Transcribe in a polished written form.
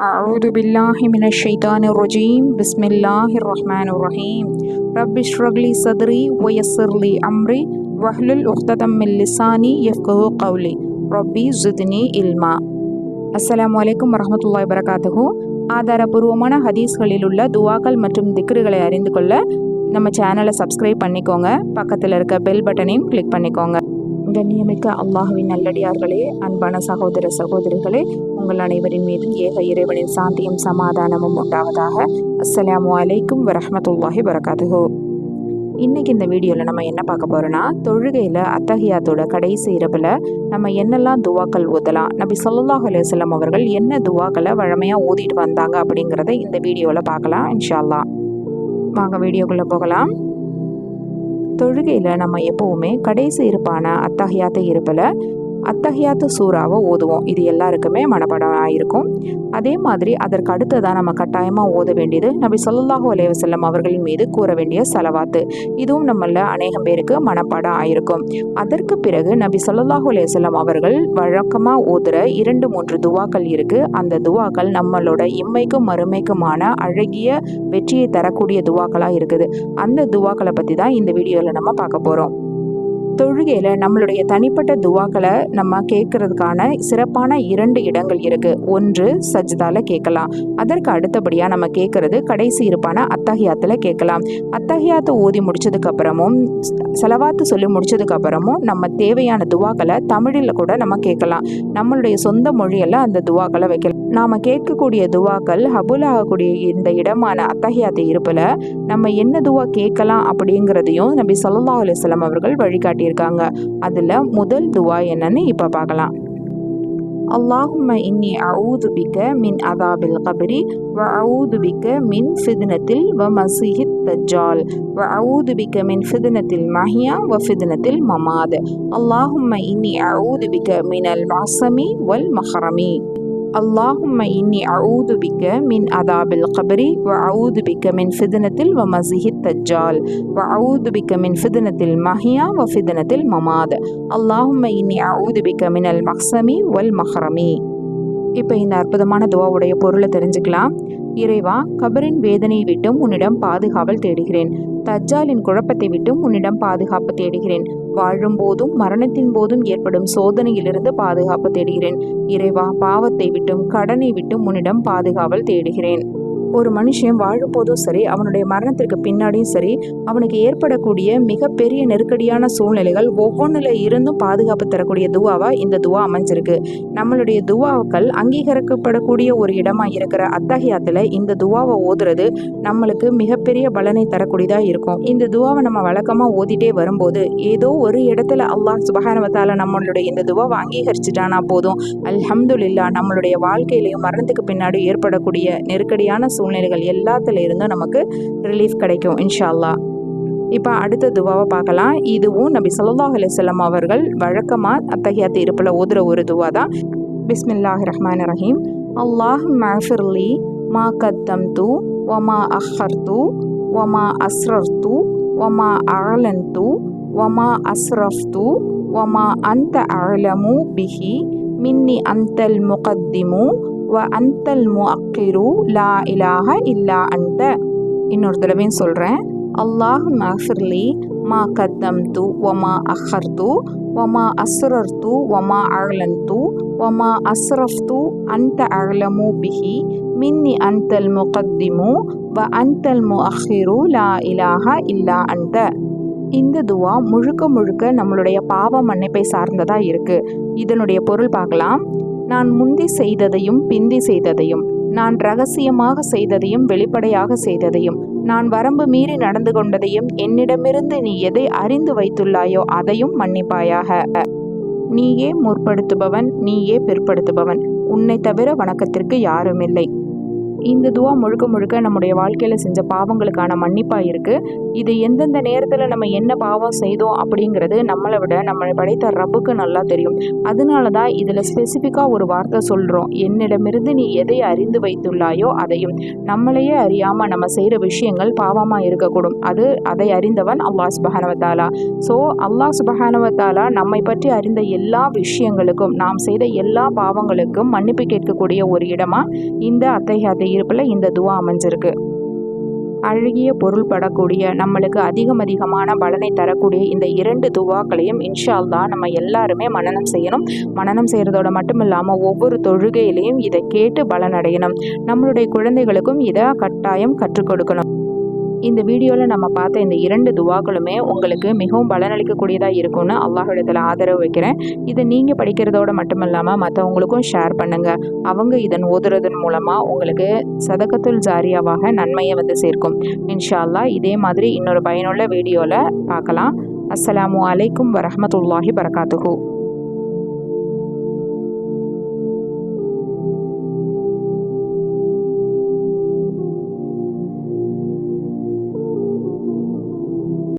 أعوذ بالله من الشيطان الرجيم بسم الله الرحمن الرحيم رب اشرح لي صدري ويسر لي أمري واحلل عقدة من لساني يفقهوا قولي ربي زدني علما. அஸ்ஸலாமு அலைக்கும் வரஹ்மத்துல்லாஹி வபரகாத்துஹு. ஆதாரபூர்வமான ஹதீஸ்களில் உள்ள துவாக்கள் மற்றும் திக்ருகளை அறிந்து கொள்ள நம்ம சேனலை சப்ஸ்கிரைப் பண்ணிக்கோங்க. பக்கத்தில் இருக்க பெல் பட்டனையும் கிளிக் பண்ணிக்கோங்க. கண்ணியமிக்க அல்லாஹுவின் நல்லடியார்களே, அன்பான சகோதர சகோதரிகளே, உங்கள் அனைவரின் மீது ஏக இறைவனின் சாந்தியும் சமாதானமும் உண்டாவதாக. அஸ்ஸலாமு அலைக்கும் வரஹ்மத்துல்லாஹி வபரகாத்துஹு. இன்றைக்கி இந்த வீடியோவில் நம்ம என்ன பார்க்க போகிறோன்னா, தொழுகையில் அத்தஹியாத்தோட கடைசி இரவில் நம்ம என்னெல்லாம் துவாக்கள் ஓதலாம், நபி ஸல்லல்லாஹு அலைஹி வஸல்லம் அவர்கள் என்ன துவாக்களை வழமையாக ஓதிட்டு வந்தாங்க அப்படிங்கிறத இந்த வீடியோவில் பார்க்கலாம் இன்ஷா அல்லாஹ். வாங்க வீடியோக்குள்ளே போகலாம். தொழுகையில் நம்ம எப்போவுமே கடைசி இருப்பான அத்தஹியாத்து இருப்பில் அத்தஹியாத்து சூறாவை ஓதுவோம். இது எல்லாருக்குமே மனப்பாடம் ஆகிருக்கும். அதே மாதிரி அதற்கு அடுத்ததான் நம்ம கட்டாயமாக ஓத வேண்டியது நபி ஸல்லல்லாஹு அலைஹி வஸல்லம் அவர்களின் மீது கூற வேண்டிய ஸலவாத்து. இதுவும் நம்மள அநேகம் பேருக்கு மனப்பாடம் ஆகிருக்கும். அதற்கு பிறகு நபி ஸல்லல்லாஹு அலைஹி வஸல்லம் அவர்கள் வழக்கமாக ஓதுகிற 2-3 துவாக்கள் இருக்குது. அந்த துவாக்கள் நம்மளோட இம்மைக்கும் மறுமைக்குமான அழகிய வெற்றியை தரக்கூடிய துவாக்களாக இருக்குது. அந்த துவாக்களை பற்றி தான் இந்த வீடியோவில் நம்ம பார்க்க போகிறோம். தொழுகையில் நம்மளுடைய தனிப்பட்ட துவாக்களை நம்ம கேட்கறதுக்கான சிறப்பான 2 இடங்கள் இருக்குது. ஒன்று சஜ்தால கேட்கலாம். அதற்கு அடுத்தபடியாக நம்ம கேட்குறது கடைசி இருப்பான அத்தஹியாத்தில் கேட்கலாம். அத்தஹியாத்தை ஓதி முடிச்சதுக்கப்புறமும் ஸலவாத்து சொல்லி முடிச்சதுக்கப்புறமும் நம்ம தேவையான துவாக்களை தமிழில் கூட நம்ம கேட்கலாம். நம்மளுடைய சொந்த மொழியில் அந்த துவாக்களை வைக்கலாம். நாம் கேட்கக்கூடிய துவாக்கள் ஹபுல் ஆகக்கூடிய இந்த இடமான அத்தஹியாத்து இருப்பில் நம்ம என்ன துவா கேட்கலாம் அப்படிங்கிறதையும் நபி ஸல்லல்லாஹு அலைஹி வஸல்லம் அவர்கள் வழிகாட்டியிருக்காங்க. அதில் முதல் துவா என்னன்னு இப்போ பார்க்கலாம். அல்லாஹும்ம இன்னி அஊது பிக்க மின் அதாபில் கபரி வ அஊது பிக்க மின் ஃபித்னத்தில் வ மஸீஹித் தஜ்ஜால் வ அஊது பிக்க மின் ஃபித்னத்தில் மஹ்யா வ ஃபித்னத்தில் மமாத். அல்லாஹும்ம இன்னி அஊது பிக்க மினல் மஅஸமி வல் மஹ்ரமி. اللهم إني أعوذ بك من عذاب القبر وأعوذ بك من فتنة ومسيح الدجال وأعوذ بك من فتنة المحيا وفتنة الممات. اللهم إني أعوذ بك من المقسم والمحرم. இப்போ இந்த அற்புதமான துவாவுடைய பொருளை தெரிஞ்சுக்கலாம். இறைவா, கபரின் வேதனையை விட்டும் உன்னிடம் பாதுகாவல் தேடுகிறேன். தஜ்ஜாலின் குழப்பத்தை விட்டும் உன்னிடம் பாதுகாப்பு தேடுகிறேன். வாழும் போதும் மரணத்தின் போதும் ஏற்படும் சோதனையிலிருந்து பாதுகாப்பு தேடுகிறேன். இறைவா, பாவத்தை விட்டும் கடனை விட்டும் உன்னிடம் பாதுகாவல் தேடுகிறேன். ஒரு மனுஷன் வாழும்போதும் சரி, அவனுடைய மரணத்திற்கு பின்னாடியும் சரி, அவனுக்கு ஏற்படக்கூடிய மிகப்பெரிய நெருக்கடியான சூழ்நிலைகள் ஒவ்வொன்றில் இருந்தும் பாதுகாப்பு தரக்கூடிய துவாவாக இந்த துவா அமைஞ்சிருக்கு. நம்மளுடைய துவாக்கள் அங்கீகரிக்கப்படக்கூடிய ஒரு இடமா இருக்கிற அத்தஹியாத்தில் இந்த துவாவை ஓதுறது நம்மளுக்கு மிகப்பெரிய பலனை தரக்கூடியதாக இருக்கும். இந்த துவாவை நம்ம வழக்கமாக ஓதிட்டே வரும்போது ஏதோ ஒரு இடத்துல அல்லாஹ் சுப்ஹானஹு வ தஆலா நம்மளுடைய இந்த துவாவை அங்கீகரிச்சிட்டானா போதும், அல்ஹம்துலில்லாஹ், நம்மளுடைய வாழ்க்கையிலையும் மரணத்துக்கு பின்னாடி ஏற்படக்கூடிய நெருக்கடியான சூழ்நிலைகள் எல்லாத்துல இருந்தும் நமக்கு ரிலீஃப் கிடைக்கும் இன்ஷா அல்லாஹ். இப்போ அடுத்த துவாவை பார்க்கலாம். இதுவும் நபி ஸல்லல்லாஹு அலைஹி வஸல்லம் அவர்கள் வழக்கமாக அத்தஹியாத்து இருப்பில் ஓதுற ஒரு துவா தான். பிஸ்மில்லாஹிர் ரஹ்மானிர் ரஹீம். அல்லாஹும்ம அஃபிர்லி மா கத்தம்து வமா அஹ்ஹர்து வமா அஸ்ரர்து வமா அஅலன்து வமா அஸ்ரஃப்து வமா அன்த அஅலமு பிஹி மின்னி அன்தல் முகத்திமு வ அன்தல் முஅக்கிரு லா இலாஹ இல்லா அன்த. இன்னொரு தடவையும் சொல்கிறேன். அல்லாஹும்ம அஃபிர்லி மா கத்தம்து வமா அஹ்ஹர்து வமா அஸ்ரர்து வமா அஅலன்து வமா அஸ்ரஃப்து அன்த அஅலமு பிஹி மின்னி அன்தல் முகத்திமு வ அன்தல் முஅக்கிரு லா இலாஹ இல்லா அன்த. இந்த துவா முழுக்க முழுக்க நம்மளுடைய பாவ மன்னிப்பை சார்ந்ததாக இருக்குது. இதனுடைய பொருள் பார்க்கலாம். நான் முந்தி செய்ததையும் பிந்தி செய்ததையும், நான் ரகசியமாக செய்ததையும் வெளிப்படையாக செய்ததையும், நான் வரம்பு மீறி நடந்து கொண்டதையும், என்னிடமிருந்து நீ எதை அறிந்து வைத்துள்ளாயோ அதையும் மன்னிப்பாயாக. நீயே முற்படுத்துபவன், நீயே பிற்படுத்துபவன், உன்னை தவிர வணக்கத்திற்கு யாருமில்லை. இந்த துவா முழுக்க முழுக்க நம்முடைய வாழ்க்கையில் செஞ்ச பாவங்களுக்கான மன்னிப்பாக இருக்குது. இது எந்தெந்த நேரத்தில் நம்ம என்ன பாவம் செய்தோம் அப்படிங்கிறது நம்மளை விட நம்மளை படைத்த ரப்புக்கு நல்லா தெரியும். அதனால தான் இதில் ஸ்பெசிஃபிக்காக ஒரு வார்த்தை சொல்கிறோம், என்னிடமிருந்து நீ எதை அறிந்து வைத்துள்ளாயோ அதையும். நம்மளையே அறியாமல் நம்ம செய்கிற விஷயங்கள் பாவமாக இருக்கக்கூடும். அதை அறிந்தவன் அல்லாஹ் சுப்ஹானஹு வ தஆலா. ஸோ அல்லாஹ் சுப்ஹானஹு வ தஆலா நம்மை பற்றி அறிந்த எல்லா விஷயங்களுக்கும், நாம் செய்த எல்லா பாவங்களுக்கும் மன்னிப்பு கேட்கக்கூடிய ஒரு இடமா இந்த அத்தைஹியாத்து இருப்பில் இந்த துவா அமைஞ்சிருக்கு. அழகிய பொருள்படக்கூடிய, நம்மளுக்கு அதிகமான பலனை தரக்கூடிய இந்த 2 துவாக்களையும் இன்ஷா அல்லாஹ் நம்ம எல்லாருமே மனனம் செய்யணும். மனனம் செய்கிறதோட மட்டும் இல்லாமல் ஒவ்வொரு தொழுகையிலையும் இதை கேட்டு பலனடையணும். நம்மளுடைய குழந்தைகளுக்கும் இதை கட்டாயம் கற்றுக் கொடுக்கணும். இந்த வீடியோவில் நம்ம பார்த்த இந்த 2 துவாக்களுமே உங்களுக்கு மிகவும் பலனளிக்கக்கூடியதாக இருக்கும்னு அல்லாஹ்விடத்தில் ஆதரவு வைக்கிறேன். இதை நீங்கள் படிக்கிறதோடு மட்டும் இல்லாமல் மற்றவங்களுக்கும் ஷேர் பண்ணுங்கள். அவங்க இதன் ஓதுறதன் மூலமாக உங்களுக்கு சதகத்துல் ஜாரியாவாக நன்மையை சேர்க்கும். இன்ஷா அல்லாஹ் இதே மாதிரி இன்னொரு பயனுள்ள வீடியோவில் பார்க்கலாம். அஸ்ஸலாமு அலைக்கும் வரஹ்மத்துல்லாஹி பரகாத்துஹு.